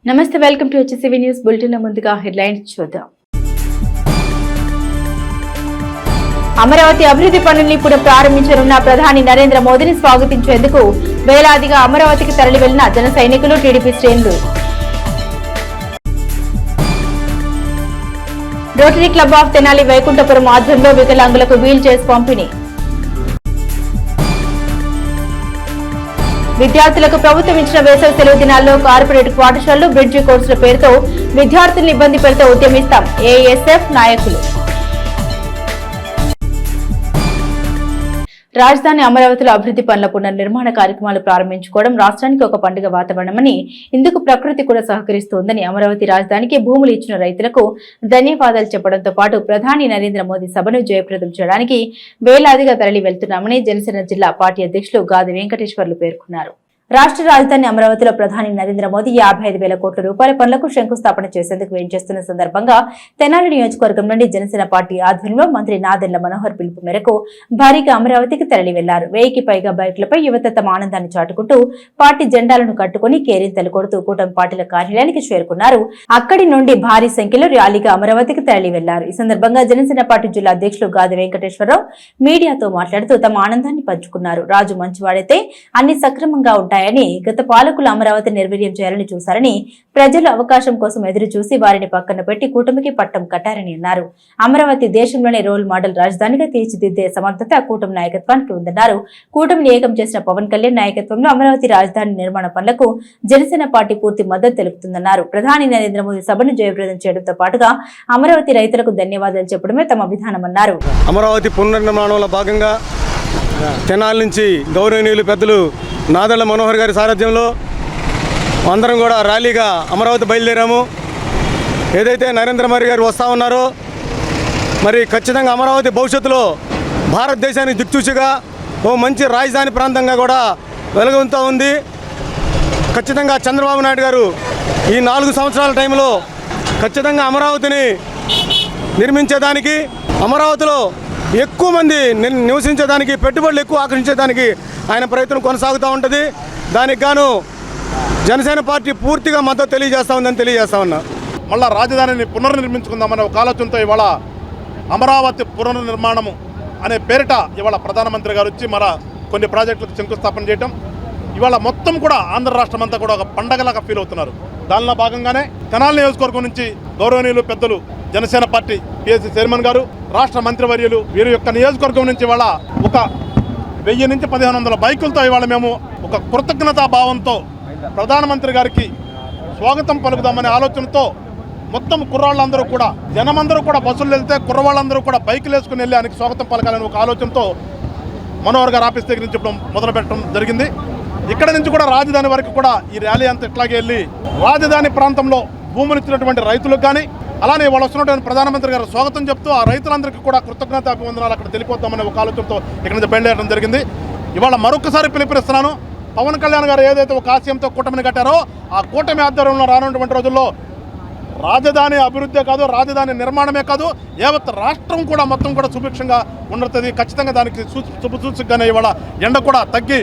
నమస్తే, welcome to HCV news bulletin. ముందుగా headlines చూద్దాం. అమరావతి అభివృద్ధి పనుల్ని ఇప్పుడు ప్రారంభించనున్న ప్రధాని నరేంద్ర మోదీని స్వాగతించేందుకు వేలాదిగా అమరావతికి తరలి వెళ్లిన జన సైనికులు, టీడీపీ శ్రేణులు. Rotary Club of Tenali Vaikunthapuram ఆధ్వర్యంలో వికలాంగులకు వీల్ చైర్స్ పంపిణీ. విద్యార్థులకు ప్రభుత్వం ఇచ్చిన వేసవి సెలవు దినాల్లో కార్పొరేట్ పాఠశాలలు, బ్రిడ్జి కోర్సుల పేరుతో విద్యార్థులను ఇబ్బంది పెడితే ఉద్యమిస్తాం ఏఎస్ఎఫ్ నాయకులు. రాజధాని అమరావతిలో అభివృద్ధి పనుల పునర్నిర్మాణ కార్యక్రమాలు ప్రారంభించుకోవడం రాష్ట్రానికి ఒక పండుగ వాతావరణమని, ఇందుకు ప్రకృతి కూడా సహకరిస్తోందని, అమరావతి రాజధానికి భూములు ఇచ్చిన రైతులకు ధన్యవాదాలు చెప్పడంతో పాటు ప్రధాని నరేంద్ర మోదీ సభను జయప్రదం చేయడానికి వేలాదిగా తరలి వెళ్తున్నామని జనసేన జిల్లా పార్టీ అధ్యక్షులు గాది వెంకటేశ్వర్లు పేర్కొన్నారు. రాష్ట్ర రాజధాని అమరావతిలో ప్రధాని నరేంద్ర మోదీ 55,000 కోట్ల రూపాయల పనులకు శంకుస్థాపన చేసేందుకు వేంచేస్తున్న సందర్భంగా తెనాలి నియోజకవర్గం నుండి జనసేన పార్టీ ఆధ్వర్యంలో మంత్రి నాదెండ్ల మనోహర్ పిలుపు మేరకు భారీగా అమరావతికి తరలి వెళ్లారు. 1000కి పైగా బైకులపై యువత తమ ఆనందాన్ని చాటుకుంటూ పార్టీ జెండాలను కట్టుకుని కేరింతలు కొడుతూ కూటమి పార్టీల కార్యాలయానికి చేరుకున్నారు. అక్కడి నుండి భారీ సంఖ్యలో ర్యాలీగా అమరావతికి తరలి వెళ్లారు. ఈ సందర్భంగా జనసేన పార్టీ జిల్లా అధ్యక్షులు గాది వెంకటేశ్వరరావు మీడియాతో మాట్లాడుతూ తమ ఆనందాన్ని పంచుకున్నారు. రాజు మంచివాడైతే అన్ని సక్రమంగా ఉంటాయి. గత పాలకులు అమరావతి నిర్వీర్యం చేయాలని చూశారని, ప్రజలు అవకాశం కోసం ఎదురు చూసి వారిని పక్కన పెట్టి కూటమికి పట్టం కట్టారని అన్నారు. అమరావతి దేశంలోనే రోల్ మోడల్ రాజధానిగా తీర్చిదిద్దే సమర్థత కూటమి నాయకత్వానికి ఉందన్నారు. కూటమిని ఏకం చేసిన పవన్ కళ్యాణ్ నాయకత్వంలో అమరావతి రాజధాని నిర్మాణ పనులకు జనసేన పార్టీ పూర్తి మద్దతు తెలుపుతుందన్నారు. ప్రధాని నరేంద్ర మోదీ సభను జయప్రదం చేయడంతో పాటుగా అమరావతి రైతులకు ధన్యవాదాలు చెప్పడమే తమ విధానమన్నారు. అమరావతి పునర్నిర్మాణంలో భాగంగా తెనాలి నుంచి గౌరవనీయులు పెద్దలు నాదెండ్ల మనోహర్ గారి సారథ్యంలో అందరం కూడా ర్యాలీగా అమరావతి బయలుదేరాము. ఏదైతే నరేంద్ర మోదీ గారు వస్తూ ఉన్నారో, మరి ఖచ్చితంగా అమరావతి భవిష్యత్తులో భారతదేశానికి దిక్సూచిగా ఓ మంచి రాజధాని ప్రాంతంగా కూడా వెలుగుతూ ఉంది. ఖచ్చితంగా చంద్రబాబు నాయుడు గారు ఈ 4 సంవత్సరాల టైంలో ఖచ్చితంగా అమరావతిని నిర్మించేదానికి, అమరావతిలో ఎక్కువ మంది నివసించేదానికి, పెట్టుబడులు ఎక్కువ ఆకర్షించేదానికి ఆయన ప్రయత్నం కొనసాగుతూ ఉంటుంది. దానికి గాను జనసేన పార్టీ పూర్తిగా మద్దతు తెలియజేస్తూ ఉందని తెలియజేస్తా ఉన్నా. మళ్ళా రాజధానిని పునర్నిర్మించుకుందామనే ఒక ఆలోచనతో ఇవాళ అమరావతి పునర్నిర్మాణము అనే పేరిట ఇవాళ ప్రధానమంత్రి గారు వచ్చి కొన్ని ప్రాజెక్టులకు శంకుస్థాపన చేయటం, ఇవాళ మొత్తం కూడా ఆంధ్ర రాష్ట్రం అంతా కూడా ఒక పండగలాగా ఫీల్ అవుతున్నారు. దానిలో భాగంగానే తెనాలి నియోజకవర్గం నుంచి గౌరవనీయులు పెద్దలు జనసేన పార్టీ పిఎస్సి చైర్మన్ గారు, రాష్ట్ర మంత్రివర్యులు వీరి యొక్క నియోజకవర్గం నుంచి ఇవాళ ఒక 1000 నుంచి 1500 బైకులతో ఇవాళ మేము ఒక కృతజ్ఞతా భావంతో ప్రధానమంత్రి గారికి స్వాగతం పలుకుదామనే ఆలోచనతో మొత్తం కుర్రాళ్ళందరూ కూడా, జనమందరూ కూడా బస్సులు వెళ్తే కుర్రవాళ్ళందరూ కూడా బైకులు వేసుకుని వెళ్ళి ఆయనకి స్వాగతం పలకాలని ఒక ఆలోచనతో మనోహర్ గారు ఆఫీస్ దగ్గర నుంచి చెప్పడం మొదలు పెట్టడం జరిగింది. ఇక్కడ నుంచి కూడా రాజధాని వరకు కూడా ఈ ర్యాలీ అంతా ఇట్లాగే వెళ్ళి రాజధాని ప్రాంతంలో భూములు ఇచ్చినటువంటి రైతులకు కానీ, అలానే వాళ్ళు వస్తున్నటువంటి ప్రధానమంత్రి గారు స్వాగతం చెప్తూ ఆ రైతులందరికీ కూడా కృతజ్ఞతా అభివందనాలు అక్కడ తెలిపోద్దామనే ఒక ఆలోచనతో ఇక్కడ నుంచి బయలుదేరడం జరిగింది. ఇవాళ మరొకసారి పిలుపునిస్తున్నాను. పవన్ కళ్యాణ్ గారు ఏదైతే ఒక ఆశయంతో కూటమిని కట్టారో, ఆ కూటమి ఆధ్వర్యంలో రానున్నటువంటి రోజుల్లో రాజధాని అభివృద్ధి కాదు, రాజధాని నిర్మాణమే కాదు, యావత్ రాష్ట్రం కూడా మొత్తం కూడా సుభిక్షంగా ఉండతుంది. ఖచ్చితంగా దానికి శుభసూచకగానే ఇవాళ ఎండ కూడా తగ్గి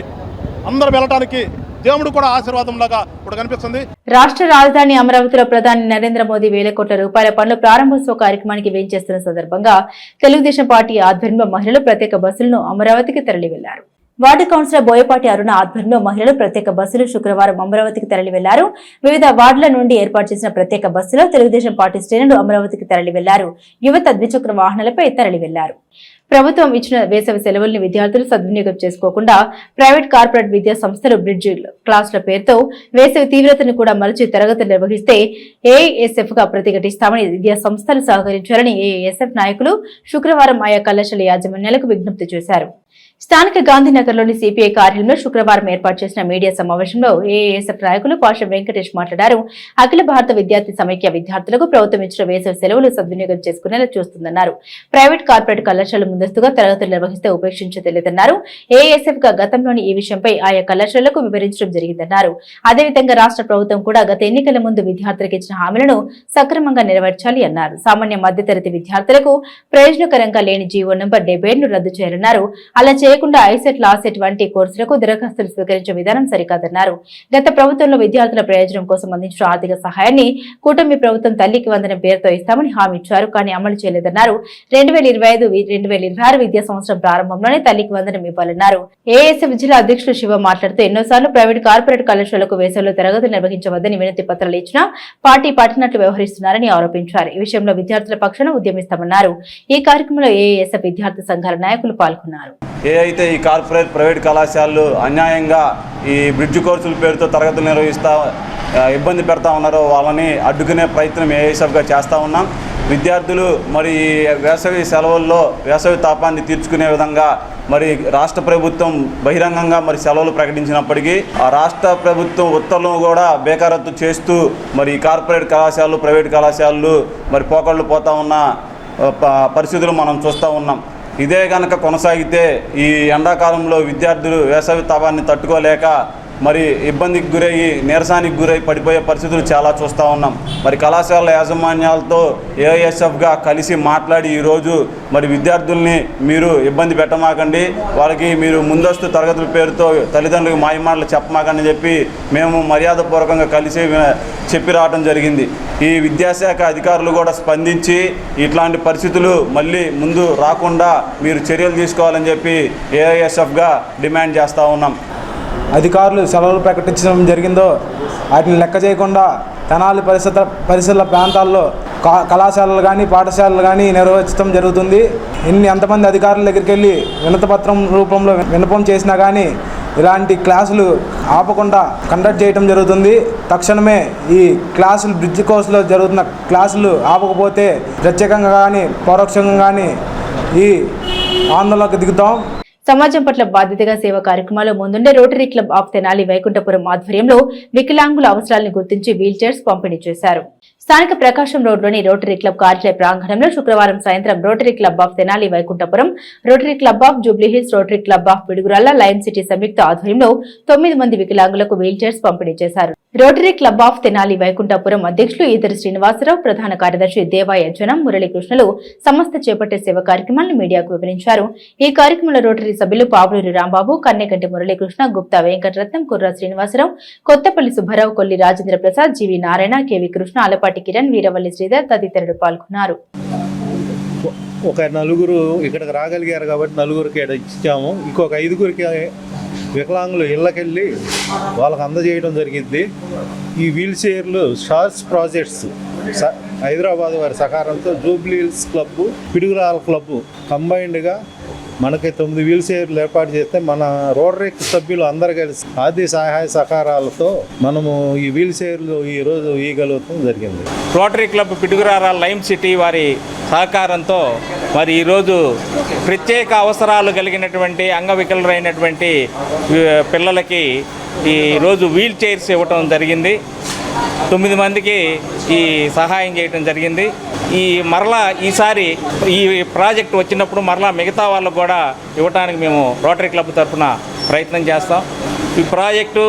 అందరూ వెళ్ళటానికి దేవుడు కూడా ఆశీర్వాదం లాగా ఇప్పుడు కనిపిస్తుంది. రాష్ట్ర రాజధాని అమరావతిలో ప్రధాని నరేంద్ర మోదీ 1000 కోట్ల రూపాయల పనుల ప్రారంభోత్సవ కార్యక్రమానికి వేంచేస్తున్న సందర్భంగా తెలుగుదేశం పార్టీ ఆధ్వర్యంలో మహిళలు ప్రత్యేక బస్సులను అమరావతికి తరలి వెళ్లారు. వార్డు కౌన్సిలర్ బోయపాటి అరుణ ఆధ్వర్యంలో మహిళలు ప్రత్యేక బస్సులు శుక్రవారం అమరావతికి తరలి వెళ్లారు. వివిధ వార్డుల నుండి ఏర్పాటు చేసిన ప్రత్యేక బస్సులో తెలుగుదేశం పార్టీ శ్రేణులు అమరావతికి తరలి వెళ్లారు. యువత ద్విచక్ర వాహనాలపై తరలి వెళ్లారు. ప్రభుత్వం ఇచ్చిన వేసవి సెలవుల్ని విద్యార్థులు సద్వినియోగం చేసుకోకుండా ప్రైవేట్ కార్పొరేట్ విద్యా సంస్థలు బ్రిడ్జ్ క్లాసుల పేరుతో వేసవి తీవ్రతను కూడా మరచి తరగతులు నిర్వహిస్తే ఏఎస్ఎఫ్ గా ప్రతిఘటిస్తామని విద్యా సంస్థలు సహకరించాలని ఏఎస్ఎఫ్ నాయకులు శుక్రవారం ఆయా కళాశాల యాజమాన్యాలకు విజ్ఞప్తి చేశారు. స్థానిక గాంధీనగర్లోని సిపిఐ కార్యాలయంలో శుక్రవారం ఏర్పాటు చేసిన మీడియా సమావేశంలో ఏఎస్ఎఫ్ నాయకులు పాషం వెంకటేష్ మాట్లాడారు. అఖిల భారత విద్యార్థి సమైక్య విద్యార్థులకు ప్రభుత్వం ఇచ్చిన వేసవి సెలవులు సద్వినియోగం చేసుకునేలా చూస్తుందన్నారు. ప్రైవేట్ కార్పొరేట్ కళాశాలలు ముందస్తుగా తరగతులు నిర్వహిస్తే ఉపేక్షించలేదన్నారు. ఏఎస్ఎఫ్ గా గతంలోని ఈ విషయంపై ఆయా కళాశాలలకు వివరించడం జరిగిందన్నారు. అదేవిధంగా రాష్ట్ర ప్రభుత్వం కూడా గత ఎన్నికల ముందు విద్యార్థులకు ఇచ్చిన హామీలను సక్రమంగా నెరవేర్చాలి అన్నారు. సామాన్య మధ్యతరగతి విద్యార్థులకు ప్రయోజనకరంగా లేని జీవో నంబర్ 77ను రద్దు చేయాలన్నారు. అలా చేయకుండా ఐసెట్ లాసెట్ వంటి కోర్సులకు దరఖాస్తులు స్వీకరించే విధానం సరికాదన్నారు. గత ప్రభుత్వంలో విద్యార్థుల ప్రయోజనం కోసం అందించిన ఆర్థిక సహాయాన్ని కూటమి ప్రభుత్వం తల్లికి వందనం పేరుతో ఇస్తామని హామీ ఇచ్చారు, కానీ అమలు చేయలేదన్నారు. 2025-2026 విద్యా సంవత్సరం ప్రారంభంలోనే తల్లికి వందనం ఇవ్వాలన్నారు. ఏఎస్ఎఫ్ జిల్లా అధ్యక్షుడు శివ మాట్లాడుతూ ఎన్నోసార్లు ప్రైవేట్ కార్పొరేట్ కళాశాలకు వేసవిలో తరగతులు నిర్వహించవద్దని వినతి పత్రాలు ఇచ్చినా పార్టీ పట్టినట్లు వ్యవహరిస్తున్నారని ఆరోపించారు. ఈ విషయంలో విద్యార్థుల పక్షాన ఉద్యమిస్తామన్నారు. ఈ కార్యక్రమంలో ఏఎస్ఎఫ్ విద్యార్థి సంఘాల నాయకులు పాల్గొన్నారు. ఏ అయితే ఈ కార్పొరేట్ ప్రైవేట్ కళాశాలలు అన్యాయంగా ఈ బ్రిడ్జ్ కోర్సుల పేరుతో తరగతులు నిర్వహిస్తా ఇబ్బంది పెడతా ఉన్నారో వాళ్ళని అడ్డుకునే ప్రయత్నం ఏఎస్ఎఫ్గా చేస్తూ ఉన్నాం. విద్యార్థులు మరి వేసవి సెలవుల్లో వేసవి తాపాన్ని తీర్చుకునే విధంగా మరి రాష్ట్ర ప్రభుత్వం బహిరంగంగా మరి సెలవులు ప్రకటించినప్పటికీ ఆ రాష్ట్ర ప్రభుత్వం ఉత్తర్వులను కూడా బేఖారత్తు చేస్తూ మరి కార్పొరేట్ కళాశాలలు ప్రైవేట్ కళాశాలలు మరి పోకళ్ళు పోతా ఉన్న పరిస్థితులు మనం చూస్తూ ఉన్నాం. ఇదే కనుక కొనసాగితే ఈ ఎండాకాలంలో విద్యార్థులు వేసవి తాపాన్ని తట్టుకోలేక మరి ఇబ్బందికి గురయ్యి నీరసానికి గురై పడిపోయే పరిస్థితులు చాలా చూస్తూ ఉన్నాం. మరి కళాశాల యాజమాన్యాలతో ఏఐఎస్ఎఫ్గా కలిసి మాట్లాడి ఈరోజు మరి విద్యార్థుల్ని మీరు ఇబ్బంది పెట్టమాకండి, వాళ్ళకి మీరు ముందస్తు తరగతుల పేరుతో తల్లిదండ్రులకు మాయమాటలు చెప్పమాకండి చెప్పి మేము మర్యాదపూర్వకంగా కలిసి చెప్పి రావడం జరిగింది. ఈ విద్యాశాఖ అధికారులు కూడా స్పందించి ఇట్లాంటి పరిస్థితులు మళ్ళీ ముందు రాకుండా మీరు చర్యలు తీసుకోవాలని చెప్పి ఏఐఎస్ఎఫ్గా డిమాండ్ చేస్తూ ఉన్నాం. అధికారులు సెలవులు ప్రకటించడం జరిగిందో వాటిని లెక్క చేయకుండా తెనాలి పరిసర ప్రాంతాల్లో కళాశాలలు కానీ పాఠశాలలు కానీ నిర్వహించడం జరుగుతుంది. ఎంతమంది అధికారుల దగ్గరికి వెళ్ళి వినతిపత్రం రూపంలో విన్నపం చేసినా కానీ ఇలాంటి క్లాసులు ఆపకుండా కండక్ట్ చేయడం జరుగుతుంది. తక్షణమే ఈ క్లాసులు బ్రిడ్జ్ కోర్సులో జరుగుతున్న క్లాసులు ఆపకపోతే ప్రత్యేకంగా కానీ పరోక్షంగా కానీ ఈ ఆందోళనకు దిగుతాం. సమాజం పట్ల బాధ్యతగా సేవా కార్యక్రమాల్లో ముందుండే rotary Club of Tenali Vaikunthapuram ఆధ్వర్యంలో వికలాంగుల అవసరాలను గుర్తించి వీల్ చైర్స్ పంపిణీ చేశారు. స్థానిక ప్రకాశం రోడ్లోని రోటరీ క్లబ్ కార్యాలయ ప్రాంగణంలో శుక్రవారం సాయంత్రం Rotary Club of Tenali Vaikunthapuram, Rotary Club of Jubilee Hills, Rotary Club of Piduguralla, Lime City సంయుక్త ఆధ్వర్యంలో 9 మంది వికలాంగులకు వీల్ చైర్స్ పంపిణీ చేశారు. Rotary Club of Tenali Vaikunthapuram అధ్యక్షులు ఈతరి శ్రీనివాసరావు, ప్రధాన కార్యదర్శి దేవాయజనం, మురళీకృష్ణలు సంస్థ చేపట్టే సేవ కార్యక్రమాలను మీడియాకు వివరించారు. ఈ కార్యక్రమంలో రోటరీ సభ్యులు పావులూరి రాంబాబు, కన్నెగంటి మురళీకృష్ణ, గుప్తా వెంకటరత్నం, కుర్రా శ్రీనివాసరావు, కొత్తపల్లి సుబ్బారావు, కొల్లి రాజేంద్ర ప్రసాద్, జీవి నారాయణ, కేవి కృష్ణ, అలపాటి కిరణ్, వీరవల్లి శ్రీధర్ తదితరులు పాల్గొన్నారు. ఒక 4 ఇక్కడికి రాగలిగారు కాబట్టి 4కి ఇచ్చాము. ఇంకొక 5గురికి వికలాంగులు ఇళ్ళకెళ్ళి వాళ్ళకి అందజేయడం జరిగింది. ఈ వీల్ చైర్లు షార్ట్స్ ప్రాజెక్ట్స్ హైదరాబాద్ వారి సహకారంతో జూబ్లీహిల్స్ క్లబ్, పిడుగురాల క్లబ్ కంబైన్డ్గా మనకి 9 వీల్ చైర్లు ఏర్పాటు చేస్తే మన రోటరీ సభ్యులు అందరు కలిసి ఆర్థిక సహాయ సహకారాలతో మనము ఈ వీల్ చైర్లు ఈరోజు ఇవ్వగలుగుతాం జరిగింది. Rotary club Piduguralla lime city వారి సహకారంతో మరి ఈరోజు ప్రత్యేక అవసరాలు కలిగినటువంటి అంగవికలురైనటువంటి పిల్లలకి ఈరోజు వీల్ చైర్స్ ఇవ్వటం జరిగింది. 9 మందికి ఈ సహాయం చేయడం జరిగింది. మరలా ఈసారి ఈ ప్రాజెక్ట్ వచ్చినప్పుడు మరలా మిగతా వాళ్ళకు కూడా ఇవ్వడానికి మేము రోటరీ క్లబ్ తరఫున ప్రయత్నం చేస్తాం. ఈ ప్రాజెక్టు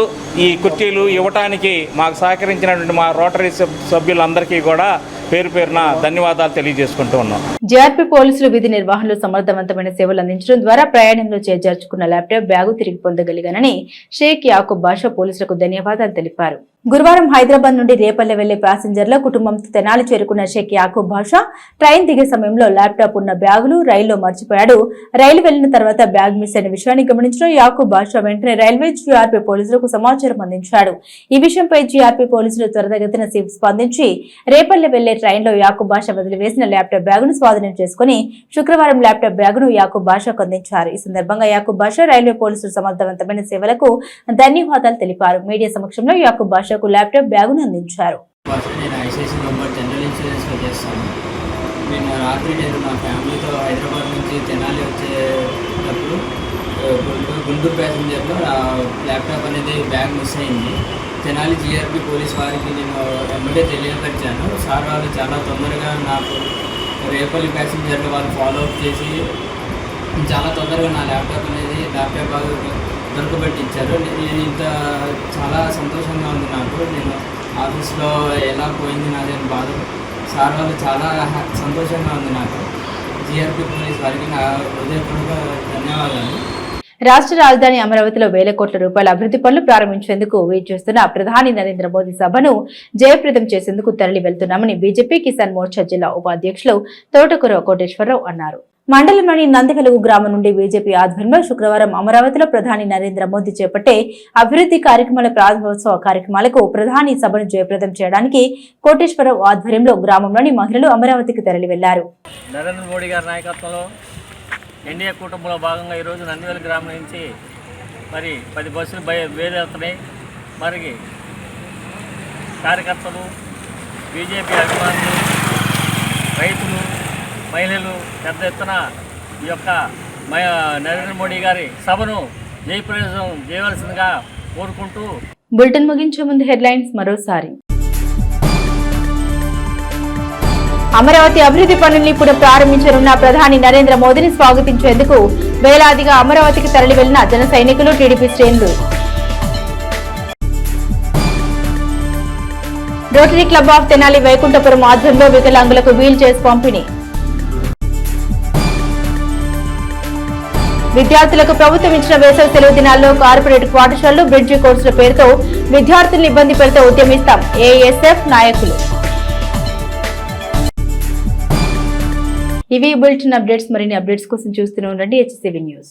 ఈ కుర్చీలు ఇవ్వటానికి మాకు సహకరించినటువంటి మా రోటరీ సభ్యులందరికీ కూడా పేరు పేరున ధన్యవాదాలు తెలియజేసుకుంటూ ఉన్నాం. జీఆర్పీ పోలీసులు విధి నిర్వహణలో సమర్థవంతమైన సేవలు అందించడం ద్వారా ప్రయాణంలో చేర్చుకున్న ల్యాప్టాప్ బ్యాగు తిరిగి పొందగలిగానని షేక్ యాకూబ్ బాషా పోలీసులకు ధన్యవాదాలు తెలిపారు. గురువారం హైదరాబాద్ నుండి రేపల్లె వెళ్లే ప్యాసింజర్ల కుటుంబంతో తెనాలి చేరుకున్న షేక్ యాకూబ్ బాషా ట్రైన్ దిగే సమయంలో ల్యాప్టాప్ ఉన్న బ్యాగులు రైల్లో మర్చిపోయాడు. రైలు వెళ్లిన తర్వాత బ్యాగ్ మిస్ అయిన విషయాన్ని గమనించిన యాకూబ్ బాషా వెంటనే రైల్వే జీఆర్పీ పోలీసులకు సమాచారం అందించాడు. ఈ విషయంపై జీఆర్పీ పోలీసులు త్వరితగతిన స్పందించి రేపల్లె వెళ్లే ట్రైన్లో యాకూబ్ బాషా వదిలివేసిన ల్యాప్టాప్ బ్యాగును స్వాధీనం చేసుకుని శుక్రవారం ల్యాప్టాప్ బ్యాగును యాకూబ్ బాషాకు అందించారు. ఈ సందర్భంగా యాకూబ్ బాషా రైల్వే పోలీసులు సమర్థవంతమైన సేవలకు ధన్యవాదాలు తెలిపారు. మీడియా సమక్షంలో యాకూబ్ బాషా ల్యాప్టాప్ బ్యాగును అందించారు. నేను రాత్రి నా ఫ్యామిలీతో హైదరాబాద్ నుంచి తెనాలి వచ్చేటప్పుడు గుంటూరు ప్యాసింజర్లో ల్యాప్టాప్ అనేది బ్యాగ్ మిస్ అయింది. తెనాలి జీఆర్పీ పోలీస్ వారికి నేను వెంబడే తెలియపరిచాను. సార్ వాళ్ళు చాలా తొందరగా నాకు రేపల్లి ప్యాసింజర్లు వాళ్ళు ఫాలో అప్ చేసి చాలా తొందరగా నా ల్యాప్టాప్ బ్యాగ్ దొరకబెట్టి ఇచ్చారు. నేను చాలా సంతోషంగా ఉంది నాకు. నేను ఆఫీస్లో ఎలా పోయింది నాదేం బాధ. సార్ వాళ్ళు చాలా సంతోషంగా ఉంది నాకు. జీఆర్పీ పోలీస్ వారికి నా హృదయపూర్వక ధన్యవాదాలు. రాష్ట్ర రాజధాని అమరావతిలో వేల కోట్ల రూపాయల అభివృద్ధి పనులు ప్రారంభించేందుకు వెయిట్ చేస్తున్న ప్రధాని నరేంద్ర మోదీ సభను జయప్రదం చేసేందుకు తరలి వెళ్తున్నామని బీజేపీ కిసాన్ మోర్చా జిల్లా ఉపాధ్యక్షులు తోటకూర కోటేశ్వరరావు అన్నారు. మండలంలోని నందివెలుగు గ్రామం నుండి బీజేపీ ఆధ్వర్యంలో శుక్రవారం అమరావతిలో ప్రధాని నరేంద్ర మోదీ చేపట్టే అభివృద్ధి కార్యక్రమాల ప్రారంభోత్సవ కార్యక్రమాలకు ప్రధాని సభను జయప్రదం చేయడానికి కోటేశ్వరరావు ఆధ్వర్యంలో గ్రామంలోని మహిళలు అమరావతికి తరలి వెళ్లారు. నరేంద్ర మోడీ గారి నాయకత్వంలో ఎన్డీఏ కూటమిలో భాగంగా ఈరోజు నందివెలుగు గ్రామం నుంచి మరి 10 బస్సులు బయలుదేరుతున్నాయి. మరి కార్యకర్తలు, బీజేపీ అభిమానులు, రైతులు, మహిళలు పెద్ద ఎత్తున ఈ యొక్క నరేంద్ర మోడీ గారి సభను జయప్రదం చేయవలసిందిగా కోరుకుంటూ బులెటిన్ ముగించే ముందు హెడ్లైన్స్ మరోసారి. అమరావతి అభివృద్ధి పనుల్ని ఇప్పుడు ప్రారంభించనున్న ప్రధాని నరేంద్ర మోదీని స్వాగతించేందుకు వేలాదిగా అమరావతికి తరలి వెళ్లిన జన సైనికులు, టీడీపీ శ్రేణులు. Rotary Club of Tenali Vaikunthapuram ఆధ్వర్యంలో వికలాంగులకు వీల్ చైర్స్ పంపిణీ. విద్యార్థులకు ప్రభుత్వం ఇచ్చిన వేసవి సెలవు దినాల్లో కార్పొరేట్ పాఠశాలలు, బ్రిడ్జి కోర్సుల పేరుతో విద్యార్థులను ఇబ్బంది పెడితే ఉద్యమిస్తాం ఏఎస్ఎఫ్ నాయకులు. ఇవి బులెటిన్ అప్డేట్స్. మరిన్ని అప్డేట్స్ కోసం చూస్తూనే ఉండండి HCV న్యూస్.